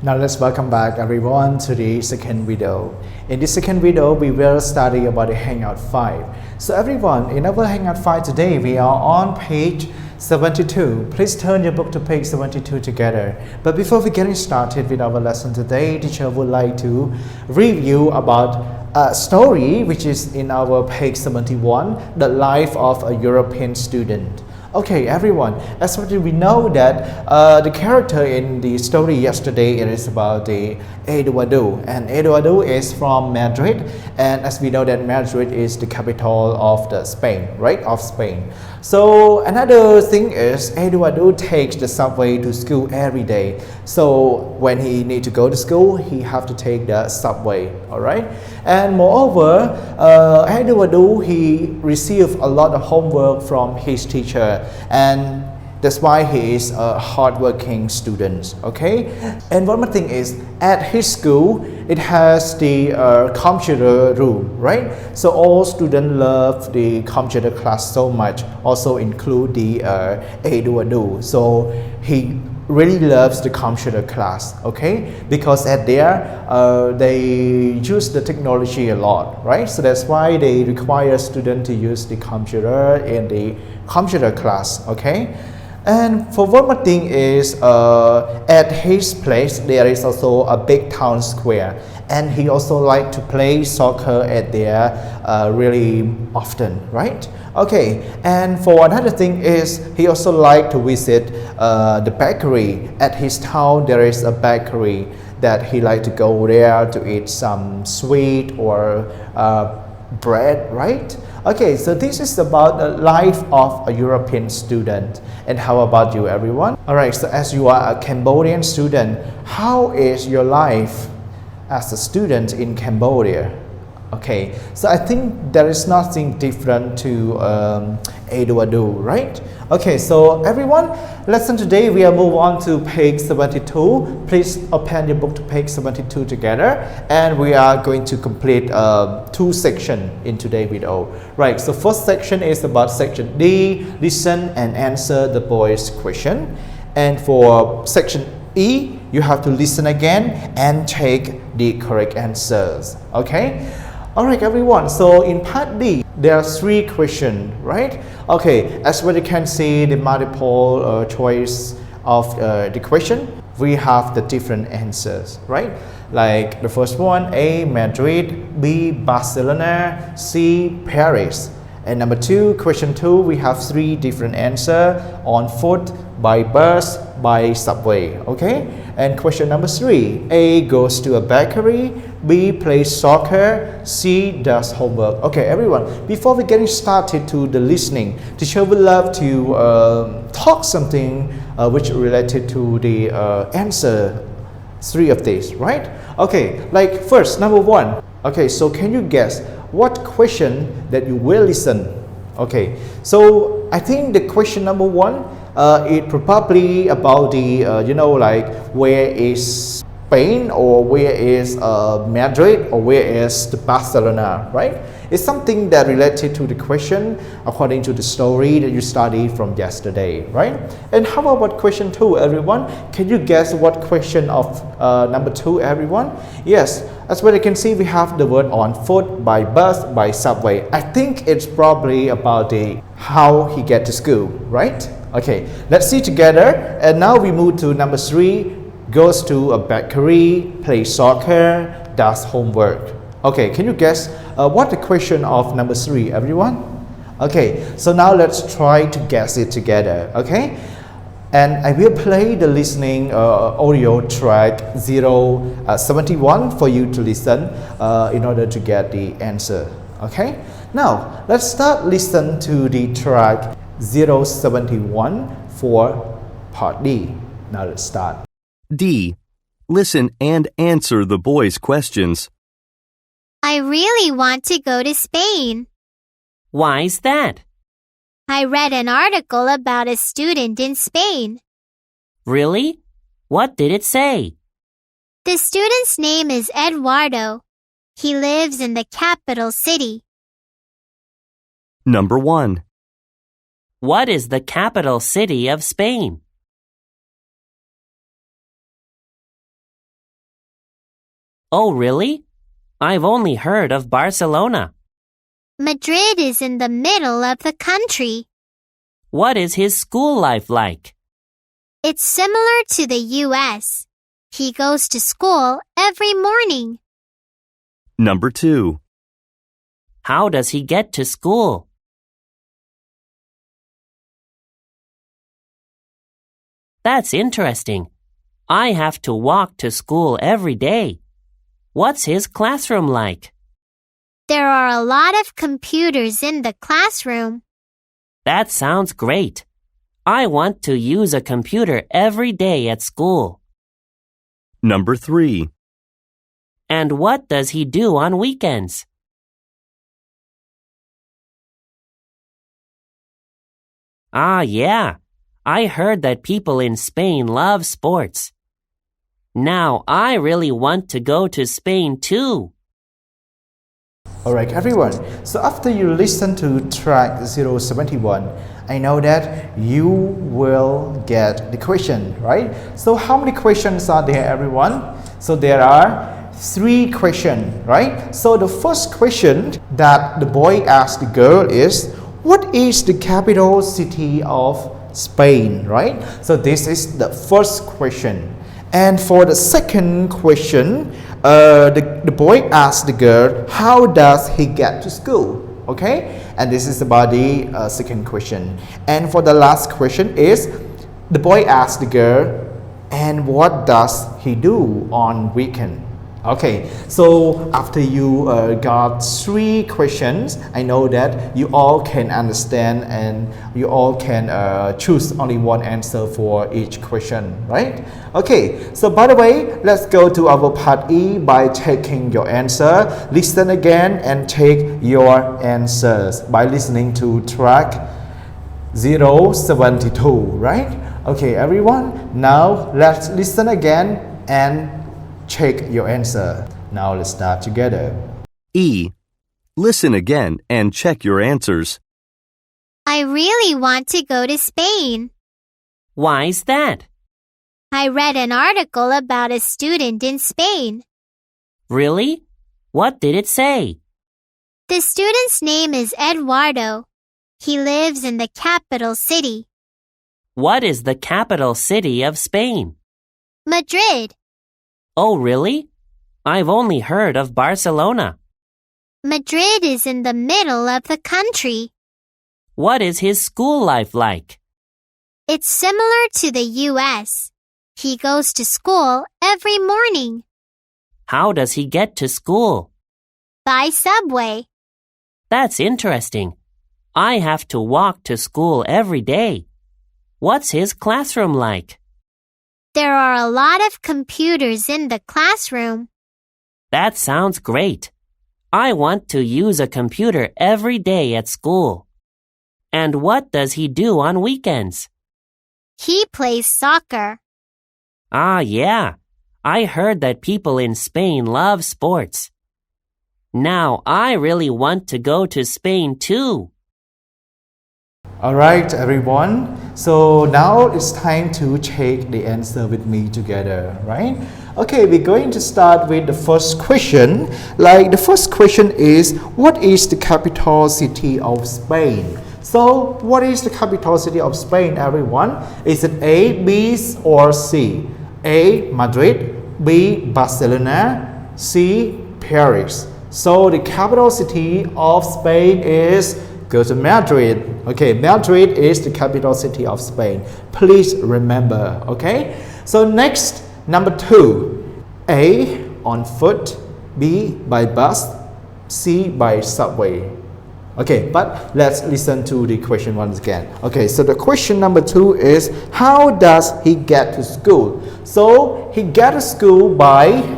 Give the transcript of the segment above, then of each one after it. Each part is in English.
Now let's welcome back everyone to the second video. In this second video, we will study about the Hangout 5. So everyone, in our Hangout 5 today, we are on page 72. Please turn your book to page 72 together. But before we getting started with our lesson today, teacher would like to review about a story which is in our page 71, the life of a European student. Okay, everyone, as we know that the character in the story yesterday, it is about the Eduardo, and Eduardo is from Madrid, and as we know that Madrid is the capital of the Spain, right, of Spain. So another thing is Eduardo takes the subway to school every day. So when he need to go to school, he have to take the subway, all right? And moreover, Eduardo, he received a lot of homework from his teacher, and that's why he is a hardworking student, okay? And one more thing is, at his school, it has the computer room, right? So all students love the computer class so much, also include the Eduardo. So he really loves the computer class, okay? Because at there, they use the technology a lot, right? So that's why they require students to use the computer in the computer class, okay? And for one more thing is, at his place, there is also a big town square. And he also like to play soccer at there really often, right? Okay, and for another thing is, he also like to visit the bakery. At his town, there is a bakery that he like to go there to eat some sweet or bread, right? Okay, so this is about the life of a European student. And how about you, everyone? Alright, so as you are a Cambodian student, how is your life as a student in Cambodia? Okay, so I think there is nothing different to Eduardo, right? Okay, so everyone, lesson today we are move on to page 72. Please open your book to page 72 together, and we are going to complete two sections in today's video. Right, so first section is about section D, listen and answer the boys' question. And for section E, you have to listen again and take the correct answers, okay? Alright everyone, so in part D, there are three questions, right? Okay, as what you can see, the multiple choice of the question, we have the different answers, right? Like the first one, A, Madrid, B, Barcelona, C, Paris. And number two, question two, we have three different answers: on foot, by bus, by subway, okay? And question number three, A goes to a bakery, B plays soccer, C does homework. Okay, everyone, before we getting started to the listening, teacher would love to talk something which related to the answer three of these, right? Okay, like first, number one. Okay, so can you guess what question that you will listen? Okay, so I think the question number one, it probably about the like where is Spain, or where is Madrid, or where is the Barcelona, right? It's something that related to the question according to the story that you studied from yesterday, right? And how about question two, everyone? Can you guess what question of number two, everyone? Yes, as well you can see, we have the word on foot, by bus, by subway. I think it's probably about the how he get to school, right? Okay, let's see together. And now we move to number three, goes to a bakery, plays soccer, does homework. Okay, can you guess what the question of number three, everyone? Okay, so now let's try to guess it together, okay? And I will play the listening audio track 071 for you to listen in order to get the answer, okay? Now, let's start listen to the track 071 for part D. Now let's start. D. Listen and answer the boys' questions. I really want to go to Spain. Why's that? I read an article about a student in Spain. Really? What did it say? The student's name is Eduardo. He lives in the capital city. Number 1. What is the capital city of Spain? Oh, really? I've only heard of Barcelona. Madrid is in the middle of the country. What is his school life like? It's similar to the US. He goes to school every morning. Number 2. How does he get to school? That's interesting. I have to walk to school every day. What's his classroom like? There are a lot of computers in the classroom. That sounds great. I want to use a computer every day at school. Number 3. And what does he do on weekends? Ah, yeah. I heard that people in Spain love sports. Now I really want to go to Spain too. Alright everyone, so after you listen to track 071, I know that you will get the question, right? So how many questions are there everyone? So there are 3 questions, right? So the first question that the boy asked the girl is, what is the capital city of Spain, right? So this is the first question. And for the second question, the boy asked the girl, how does he get to school? Okay, and this is about the second question. And for the last question is, the boy asked the girl, and what does he do on weekend? Okay, so after you got 3 questions, I know that you all can understand and you all can choose only one answer for each question, right? Okay, so by the way, let's go to our part E by taking your answer. Listen again and take your answers by listening to track 072, right? Okay, everyone, now let's listen again and check your answer. Now let's start together. E. Listen again and check your answers. I really want to go to Spain. Why's that? I read an article about a student in Spain. Really? What did it say? The student's name is Eduardo. He lives in the capital city, What is the capital city of Spain? Madrid. Oh, really? I've only heard of Barcelona. Madrid is in the middle of the country. What is his school life like? It's similar to the US. He goes to school every morning How does he get to school? by subway. That's interesting. I have to walk to school every day. What's his classroom like? There are a lot of computers in the classroom. That sounds great. I want to use a computer every day at school. And what does he do on weekends? He plays soccer. Ah, yeah. I heard that people in Spain love sports. Now I really want to go to Spain too. Alright everyone, so now it's time to check the answer with me together, right? Okay, we're going to start with the first question. Like the first question is, what is the capital city of Spain? So what is the capital city of Spain, everyone? Is it A, B, or C? A, Madrid, B, Barcelona, C, Paris. So the capital city of Spain is, go to Madrid. Okay, Madrid is the capital city of Spain. Please remember, okay? So next, number 2. A, on foot, B, by bus, C, by subway. Okay, but let's listen to the question once again. Okay, so the question number 2 is, how does he get to school? So he gets to school by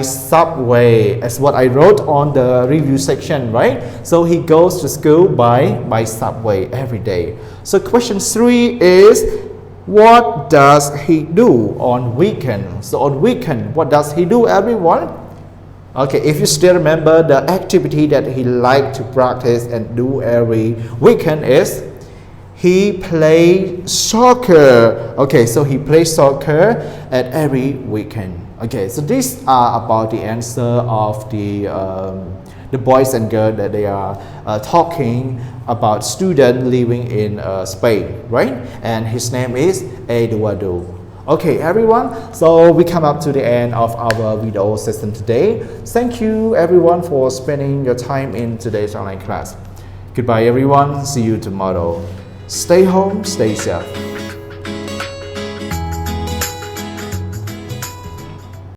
subway, as what I wrote on the review section, right? So he goes to school by subway every day. So question 3 is, what does he do on weekend? So on weekend, what does he do, everyone? Okay, if you still remember, the activity that he liked to practice and do every weekend is he plays soccer. Okay, so he plays soccer at every weekend. Okay, so these are about the answer of the boys and girls that they are talking about student living in Spain, right? And his name is Eduardo. Okay, everyone, so we come up to the end of our video session today. Thank you everyone for spending your time in today's online class. Goodbye everyone, see you tomorrow. Stay home, stay safe.